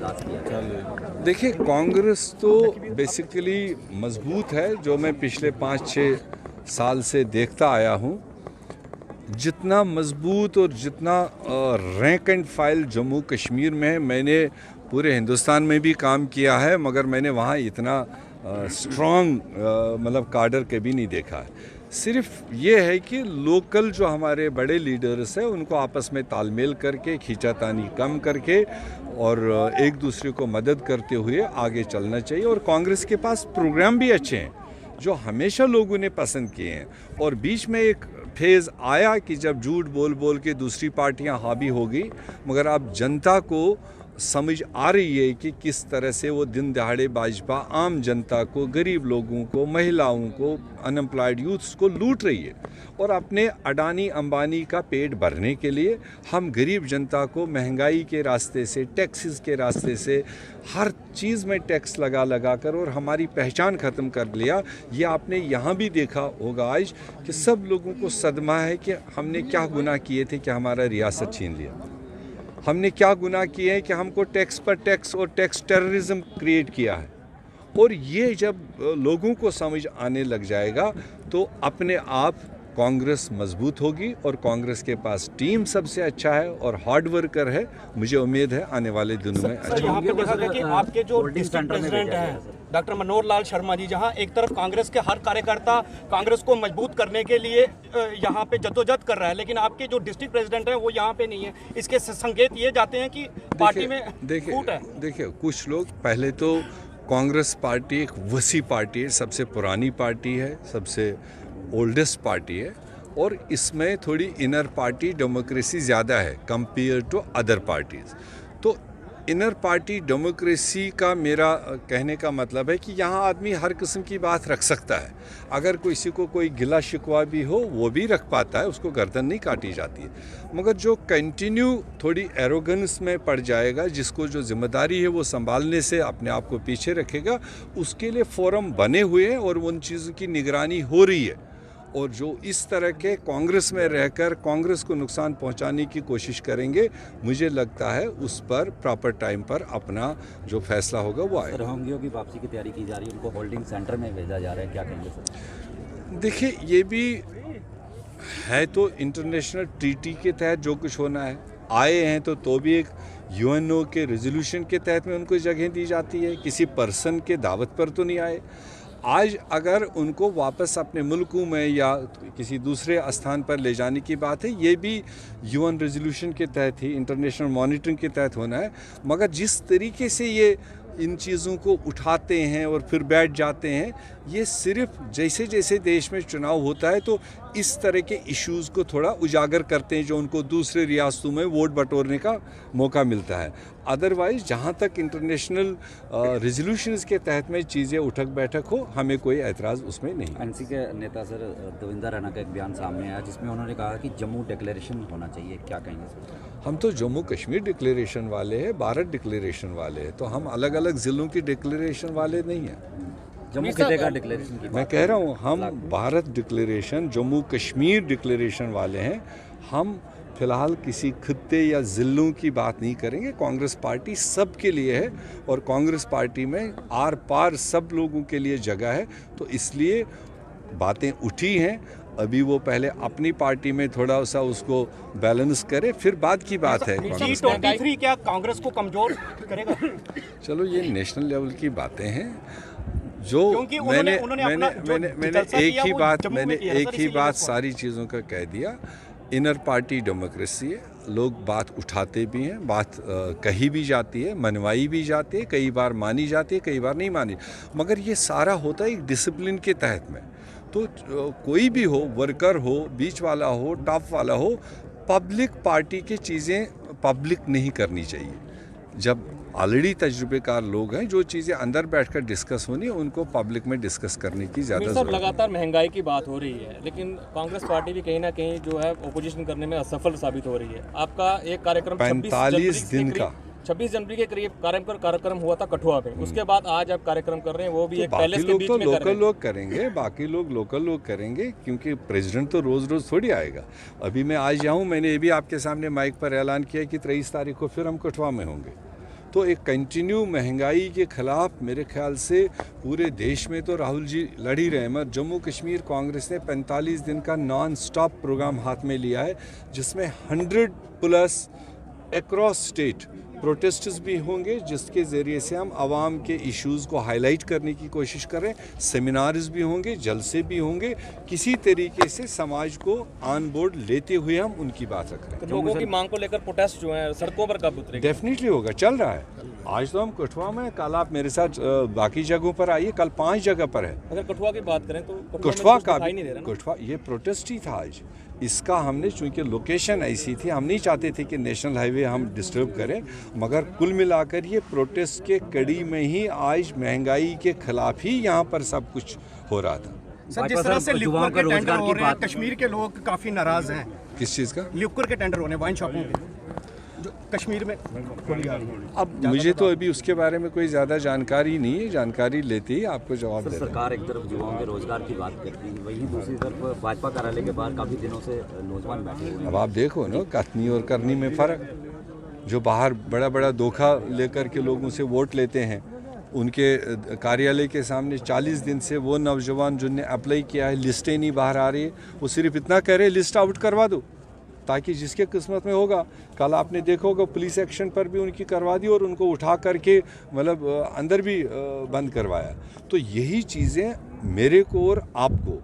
इजलास किया। देखिए, कांग्रेस तो बेसिकली मजबूत है, जो मैं पिछले 5-6 साल से देखता आया हूँ। जितना मजबूत और जितना rank and file Jammu Kashmir में है, मैंने पूरे हिंदुस्तान में भी काम किया है, मगर मैंने वहाँ इतना स्ट्रॉन्ग मतलब काडर कभी नहीं देखा है। सिर्फ ये है कि लोकल जो हमारे बड़े लीडर्स हैं उनको आपस में तालमेल करके, खींचातानी कम करके और एक दूसरे को मदद करते हुए आगे चलना चाहिए। और कांग्रेस के पास प्रोग्राम भी अच्छे हैं जो हमेशा लोगों ने पसंद किए हैं। और बीच में एक फेज़ आया कि जब झूठ बोल बोल के दूसरी पार्टियां हावी हो गई, मगर अब जनता को समझ आ रही है कि किस तरह से वो दिन दहाड़े भाजपा आम जनता को, गरीब लोगों को, महिलाओं को, अनएम्प्लॉयड यूथ्स को लूट रही है। और अपने अडानी अंबानी का पेट भरने के लिए हम गरीब जनता को महंगाई के रास्ते से, टैक्सेस के रास्ते से, हर चीज़ में टैक्स लगा कर और हमारी पहचान ख़त्म कर लिया। ये आपने यहाँ भी देखा होगा आज कि सब लोगों को सदमा है कि हमने क्या गुनाह किए थे कि हमारा रियासत छीन लिया। हमने क्या गुनाह किए हैं कि हमको टैक्स पर टैक्स और टैक्स टेररिज्म क्रिएट किया है। और ये जब लोगों को समझ आने लग जाएगा तो अपने आप कांग्रेस मजबूत होगी। और कांग्रेस के पास टीम सबसे अच्छा है और हार्ड वर्कर है। मुझे उम्मीद है आने वाले दिनों में अच्छा। यहाँ पे देखा गया कि आपके जो डिस्ट्रिक्ट प्रेसिडेंट हैं डॉक्टर मनोहर लाल शर्मा जी, जहाँ एक तरफ कांग्रेस के हर कार्यकर्ता कांग्रेस को मजबूत करने के लिए यहाँ पे जद्दोजहद कर रहा है, लेकिन आपके जो डिस्ट्रिक्ट प्रेसिडेंट हैं वो यहाँ पे नहीं है। इसके संकेत ये जाते हैं कि पार्टी में फूट है। देखिए, कुछ लोग, पहले तो कांग्रेस पार्टी एक वसी पार्टी है, सबसे पुरानी पार्टी है, सबसे ओल्डेस्ट पार्टी है। और इसमें थोड़ी इनर पार्टी डेमोक्रेसी ज़्यादा है कंपेयर टू अदर पार्टीज़। तो इनर पार्टी डेमोक्रेसी का मेरा कहने का मतलब है कि यहाँ आदमी हर किस्म की बात रख सकता है। अगर किसी को कोई गिला शिकवा भी हो वो भी रख पाता है, उसको गर्दन नहीं काटी जाती है। मगर जो कंटिन्यू थोड़ी एरोगेंस में पड़ जाएगा, जिसको जो जिम्मेदारी है वो संभालने से अपने आप को पीछे रखेगा, उसके लिए फोरम बने हुए हैं और उन चीज़ों की निगरानी हो रही है। और जो इस तरह के कांग्रेस में रहकर कांग्रेस को नुकसान पहुंचाने की कोशिश करेंगे, मुझे लगता है उस पर प्रॉपर टाइम पर अपना जो फैसला होगा वो आएगा। रोहिंग्यों की वापसी की तैयारी की जा रही है, उनको होल्डिंग सेंटर में भेजा जा रहा है, क्या कहेंगे सर? देखिए, ये भी है तो इंटरनेशनल ट्रीटी के तहत जो कुछ होना है। आए हैं तो भी एक यूएनओ के रेजोल्यूशन के तहत में उनको जगह दी जाती है, किसी पर्सन के दावत पर तो नहीं आए। आज अगर उनको वापस अपने मुल्कों में या किसी दूसरे स्थान पर ले जाने की बात है, ये भी यूएन रेजोल्यूशन के तहत ही, इंटरनेशनल मॉनिटरिंग के तहत होना है। मगर जिस तरीके से ये इन चीज़ों को उठाते हैं और फिर बैठ जाते हैं, ये सिर्फ जैसे जैसे देश में चुनाव होता है तो इस तरह के इश्यूज़ को थोड़ा उजागर करते हैं, जो उनको दूसरे रियासतों में वोट बटोरने का मौका मिलता है। अदरवाइज़ जहाँ तक इंटरनेशनल रेजोल्यूशंस के तहत में चीज़ें उठक बैठक हो, हमें कोई एतराज़ उसमें नहीं। एनसी के नेता सर देवेंद्र रैना का एक बयान सामने आया जिसमें उन्होंने कहा कि जम्मू डिक्लेरेशन होना चाहिए, क्या कहेंगे सर? हम तो जम्मू कश्मीर डिक्लेरेशन वाले हैं, भारत डिक्लेरेशन वाले हैं, तो हम अलग अलग ज़िलों की डिक्लेरेशन वाले नहीं हैं। जम्मू खिते का डिक्लेरेशन की मैं कह रहा हूँ, हम भारत डिक्लेरेशन, जम्मू कश्मीर डिक्लेरेशन वाले हैं। हम फिलहाल किसी खित्ते या ज़िलों की बात नहीं करेंगे। कांग्रेस पार्टी सब के लिए है और कांग्रेस पार्टी में आर पार सब लोगों के लिए जगह है, तो इसलिए बातें उठी हैं। अभी वो पहले अपनी पार्टी में थोड़ा सा उसको बैलेंस करे, फिर बाद की बात है। G23 क्या कांग्रेस को कमजोर करेगा? चलो, ये नेशनल लेवल की बातें हैं। जो मैंने एक ही बात सारी चीज़ों का कह दिया। इनर पार्टी डेमोक्रेसी है, लोग बात उठाते भी हैं, बात कही भी जाती है, मनवाई भी जाती है, कई बार मानी जाती है, कई बार नहीं मानी। मगर ये सारा होता है एक डिसिप्लिन के तहत में। तो कोई भी हो, वर्कर हो, बीच वाला हो, टॉप वाला हो, पब्लिक पार्टी की चीज़ें पब्लिक नहीं करनी चाहिए। जब ऑलरेडी तजुर्बेकार लोग हैं, जो चीज़ें अंदर बैठकर डिस्कस होनी है उनको पब्लिक में डिस्कस करने की ज़्यादा ज़रूरत है। लगातार महंगाई की बात हो रही है, लेकिन कांग्रेस पार्टी भी कहीं ना कहीं जो है ओपोजिशन करने में असफल साबित हो रही है। आपका एक कार्यक्रम 45 दिन का 26 जनवरी के करीब कार्यक्रम हुआ था कठुआ में, उसके बाद आज आप कार्यक्रम कर रहे हैं, वो भी एक पैलेस के बीच में कर रहे हैं। लोकल लोग करेंगे, बाकी लोग लोकल लोग करेंगे, क्योंकि प्रेसिडेंट तो रोज़ रोज़ थोड़ी आएगा। अभी मैं आज जाऊँ, मैंने ये भी आपके सामने माइक पर ऐलान किया कि 23 तारीख को फिर हम कठुआ में होंगे। तो एक कंटिन्यू महंगाई के ख़िलाफ़ मेरे ख्याल से पूरे देश में तो राहुल जी लड़ ही रहे हैं, मगर जम्मू कश्मीर कांग्रेस ने 45 दिन का नॉन स्टॉप प्रोग्राम हाथ में लिया है, जिसमें 100+ अक्रॉस स्टेट प्रोटेस्ट्स भी होंगे, जिसके ज़रिए से हम आवाम के इश्यूज़ को हाईलाइट करने की कोशिश कर रहे हैं। सेमिनार्स भी होंगे, जलसे भी होंगे, किसी तरीके से समाज को ऑन बोर्ड लेते हुए हम उनकी बात रख रहे हैं। तो लोगों की मांग को लेकर प्रोटेस्ट जो है सड़कों पर कब उतरेगा? डेफिनेटली होगा, चल रहा है। आज तो हम कठुआ में, कल आप मेरे साथ बाकी जगहों पर आइए, कल 5 जगह पर है। अगर कठुआ की बात करें तो कठुआ का नहीं दे रहा ना? कठुआ ये प्रोटेस्ट ही था आज। इसका हमने, चूंकि लोकेशन ऐसी थी, हम नहीं चाहते थे कि नेशनल हाईवे हम डिस्टर्ब करें, मगर कुल मिलाकर ये प्रोटेस्ट के कड़ी में ही आज महंगाई के खिलाफ ही यहाँ पर सब कुछ हो रहा था। सर, जिस तरह से लिक्वर के टेंडर हो रहे हैं, कश्मीर के लोग काफ़ी नाराज़ हैं। किस चीज़ का? लिक्वर के टेंडर हो रहे हैं वाइन शॉपों के, जो कश्मीर में खोली जा रही है। अब मुझे तो अभी उसके बारे में कोई ज़्यादा जानकारी नहीं है, जानकारी लेते ही आपको जवाब दे। सरकार एक तरफ युवाओं के रोजगार की बात करती है, वहीं दूसरी तरफ भाजपा कार्यालय के बाहर काफ़ी दिनों से नौजवान बैठे हुए हैं। अब आप देखो ना, कथनी और करनी में फ़र्क। जो बाहर बड़ा बड़ा धोखा लेकर के लोगों से वोट लेते हैं, उनके कार्यालय के सामने 40 दिन से वो नौजवान जिनने अप्लाई किया है, लिस्टें नहीं बाहर आ रही है, वो सिर्फ इतना कह रहे लिस्ट आउट करवा दो, ताकि जिसके किस्मत में होगा। कल आपने देखा होगा पुलिस एक्शन पर भी उनकी करवा दी और उनको उठा करके मतलब अंदर भी बंद करवाया। तो यही चीज़ें मेरे को और आपको,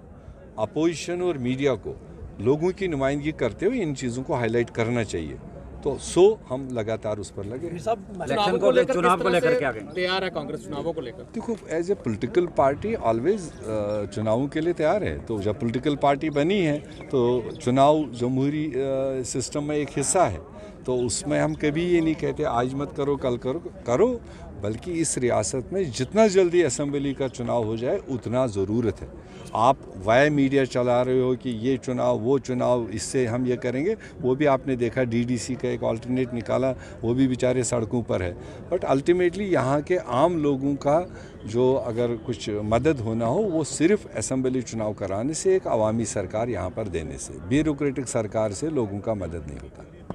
अपोजिशन और मीडिया को, लोगों की नुमाइंदगी करते हुए इन चीज़ों को हाईलाइट करना चाहिए। तो हम लगातार उस पर लगे। इलेक्शन को लेकर, चुनाव को लेकर क्या कहेंगे? तैयार है कांग्रेस चुनावों को लेकर? देखो, as a political party always चुनावों के लिए तैयार है। तो जब पॉलिटिकल पार्टी बनी है तो चुनाव जमहूरी सिस्टम में एक हिस्सा है, तो उसमें हम कभी ये नहीं कहते आज मत करो कल करो, बल्कि इस रियासत में जितना जल्दी असेंबली का चुनाव हो जाए उतना ज़रूरत है। आप वाया मीडिया चला रहे हो कि ये चुनाव वो चुनाव, इससे हम ये करेंगे, वो भी आपने देखा डीडीसी का एक ऑल्टरनेट निकाला, वो भी बेचारे सड़कों पर है। बट अल्टीमेटली यहाँ के आम लोगों का जो अगर कुछ मदद होना हो, वो सिर्फ असेंबली चुनाव कराने से, एक अवामी सरकार यहाँ पर देने से, ब्यूरोक्रेटिक सरकार से लोगों का मदद नहीं होता।